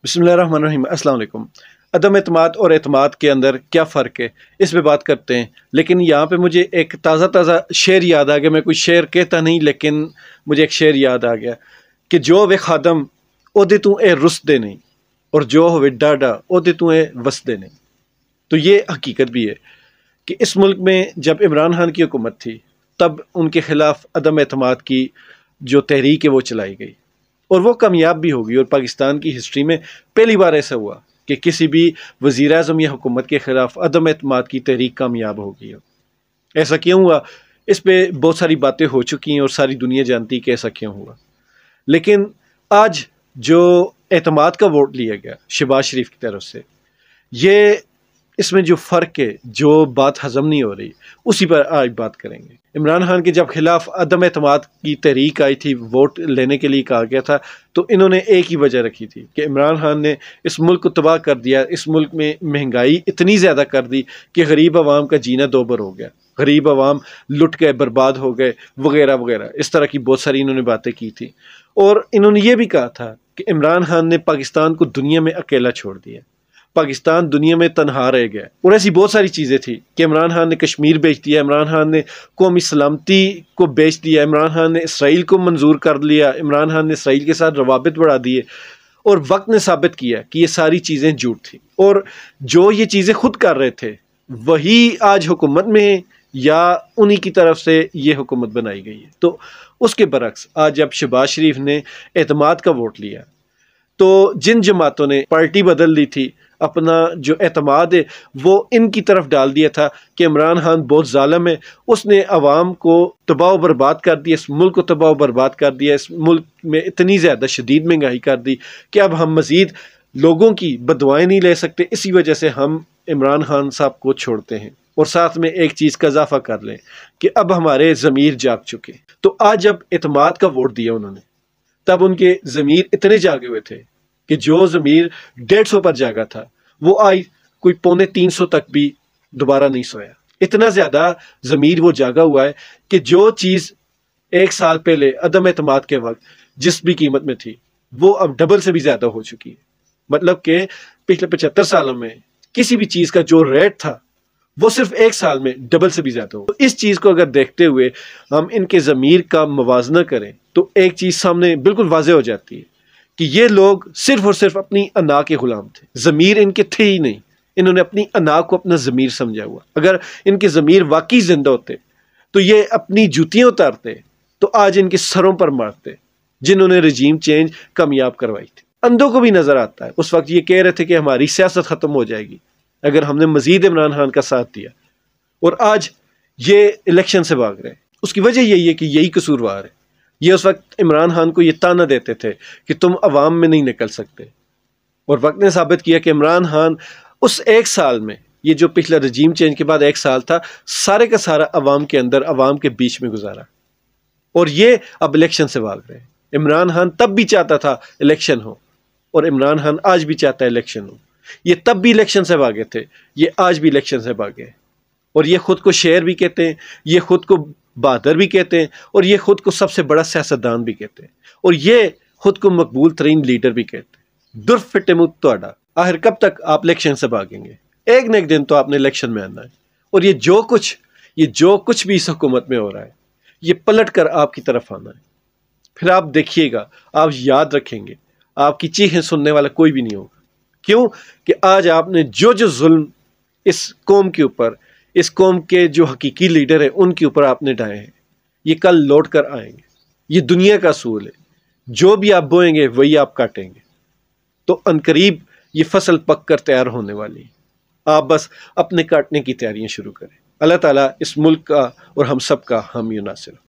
بسم اللہ الرحمن الرحیم۔ السلام علیکم۔ عدم اعتماد اور اعتماد کے اندر کیا فرق ہے، اس پہ بات کرتے ہیں۔ لیکن یہاں پہ مجھے ایک تازہ شعر یاد آ گیا۔ میں کوئی شعر کہتا نہیں، لیکن مجھے ایک شعر یاد آ گیا کہ جو وے خادم او دے تو اے رس دے نہیں، اور جو ہوئے ڈاڈا او دے تو اے وس دے نہیں۔ تو یہ حقیقت بھی ہے کہ اس ملک میں جب عمران خان کی حکومت تھی، تب ان کے خلاف عدم اعتماد کی جو تحریک ہے وہ چلائی گئی، اور وہ کامیاب بھی ہوگی۔ اور پاکستان کی ہسٹری میں پہلی بار ایسا ہوا کہ کسی بھی وزیر اعظم یا حکومت کے خلاف عدم اعتماد کی تحریک کامیاب ہوگی۔ ایسا کیوں ہوا، اس پہ بہت ساری باتیں ہو چکی ہیں اور ساری دنیا جانتی ہے کہ ایسا کیوں ہوا۔ لیکن آج جو اعتماد کا ووٹ لیا گیا شہباز شریف کی طرف سے، یہ اس میں جو فرق ہے، جو بات ہضم نہیں ہو رہی، اسی پر آج بات کریں گے۔ عمران خان کے جب خلاف عدم اعتماد کی تحریک آئی تھی، ووٹ لینے کے لیے کہا گیا تھا، تو انہوں نے ایک ہی وجہ رکھی تھی کہ عمران خان نے اس ملک کو تباہ کر دیا، اس ملک میں مہنگائی اتنی زیادہ کر دی کہ غریب عوام کا جینا دوبر ہو گیا، غریب عوام لٹ گئے، برباد ہو گئے، وغیرہ وغیرہ۔ اس طرح کی بہت ساری انہوں نے باتیں کی تھی، اور انہوں نے یہ بھی کہا تھا کہ عمران خان نے پاکستان کو دنیا میں اکیلا چھوڑ دیا، پاکستان دنیا میں تنہا رہ گیا۔ اور ایسی بہت ساری چیزیں تھی کہ عمران خان نے کشمیر بیچ دیا، عمران خان نے قومی سلامتی کو بیچ دیا، عمران خان نے اسرائیل کو منظور کر لیا، عمران خان نے اسرائیل کے ساتھ روابط بڑھا دیے، اور وقت نے ثابت کیا کہ یہ ساری چیزیں جھوٹ تھیں۔ اور جو یہ چیزیں خود کر رہے تھے وہی آج حکومت میں یا انہی کی طرف سے یہ حکومت بنائی گئی ہے۔ تو اس کے برعکس آج جب شہباز شریف نے اعتماد کا ووٹ لیا، تو جن جماعتوں نے پارٹی بدل لی تھی، اپنا جو اعتماد ہے وہ ان کی طرف ڈال دیا تھا کہ عمران خان بہت ظالم ہے، اس نے عوام کو تباہ و برباد کر دیا، اس ملک کو تباہ و برباد کر دیا، اس ملک میں اتنی زیادہ شدید مہنگائی کر دی کہ اب ہم مزید لوگوں کی بددعائیں نہیں لے سکتے، اسی وجہ سے ہم عمران خان صاحب کو چھوڑتے ہیں۔ اور ساتھ میں ایک چیز کا اضافہ کر لیں کہ اب ہمارے ضمیر جاگ چکے۔ تو آج جب اعتماد کا ووٹ دیا انہوں نے، تب ان کے ضمیر اتنے جاگے ہوئے تھے کہ جو ضمیر 150 پر جاگا تھا، وہ آج کوئی 250 تک بھی دوبارہ نہیں سویا۔ اتنا زیادہ ضمیر وہ جاگا ہوا ہے کہ جو چیز ایک سال پہلے عدم اعتماد کے وقت جس بھی قیمت میں تھی، وہ اب ڈبل سے بھی زیادہ ہو چکی ہے۔ مطلب کہ پچھلے 75 سالوں میں کسی بھی چیز کا جو ریٹ تھا وہ صرف ایک سال میں ڈبل سے بھی زیادہ ہو۔ اس چیز کو اگر دیکھتے ہوئے ہم ان کے ضمیر کا موازنہ کریں تو ایک چیز سامنے بالکل واضح ہو جاتی ہے کہ یہ لوگ صرف اور صرف اپنی انا کے غلام تھے، ضمیر ان کے تھے ہی نہیں۔ انہوں نے اپنی انا کو اپنا ضمیر سمجھا ہوا۔ اگر ان کے ضمیر واقعی زندہ ہوتے تو یہ اپنی جوتیاں اتارتے، تو آج ان کے سروں پر مارتے جنہوں نے رجیم چینج کامیاب کروائی تھی۔ اندھوں کو بھی نظر آتا ہے، اس وقت یہ کہہ رہے تھے کہ ہماری سیاست ختم ہو جائے گی اگر ہم نے مزید عمران خان کا ساتھ دیا، اور آج یہ الیکشن سے بھاگ رہے ہیں۔ اس کی وجہ یہی ہے کہ یہی قصوروار ہے۔ یہ اس وقت عمران خان کو یہ تانا دیتے تھے کہ تم عوام میں نہیں نکل سکتے، اور وقت نے ثابت کیا کہ عمران خان اس ایک سال میں، یہ جو پچھلا رجیم چینج کے بعد ایک سال تھا، سارے کا سارا عوام کے اندر، عوام کے بیچ میں گزارا، اور یہ اب الیکشن سے بھاگ رہے ہیں۔ عمران خان تب بھی چاہتا تھا الیکشن ہو، اور عمران خان آج بھی چاہتا ہے الیکشن ہو۔ یہ تب بھی الیکشن سے بھاگے تھے، یہ آج بھی الیکشن سے بھاگے ہیں، اور یہ خود کو شیر بھی کہتے ہیں، یہ خود کو بہادر بھی کہتے ہیں، اور یہ خود کو سب سے بڑا سیاستدان بھی کہتے ہیں، اور یہ خود کو مقبول ترین لیڈر بھی کہتے ہیں۔ در فٹے منہ تہاڈا، آخر کب تک آپ الیکشن سے بھاگیں گے؟ ایک نہ ایک دن تو آپ نے الیکشن میں آنا ہے، اور یہ جو کچھ بھی اس حکومت میں ہو رہا ہے، یہ پلٹ کر آپ کی طرف آنا ہے۔ پھر آپ دیکھیے گا، آپ یاد رکھیں گے، آپ کی چیخیں سننے والا کوئی بھی نہیں ہوگا۔ کیوں کہ آج آپ نے جو ظلم اس قوم کے اوپر، اس قوم کے جو حقیقی لیڈر ہیں ان کے اوپر آپ نے ڈھائے ہیں، یہ کل لوٹ کر آئیں گے۔ یہ دنیا کا اصول ہے، جو بھی آپ بوئیں گے وہی آپ کاٹیں گے۔ تو عنقریب یہ فصل پک کر تیار ہونے والی ہے، آپ بس اپنے کاٹنے کی تیاریاں شروع کریں۔ اللہ تعالیٰ اس ملک کا اور ہم سب کا حامی و ناصر ہو۔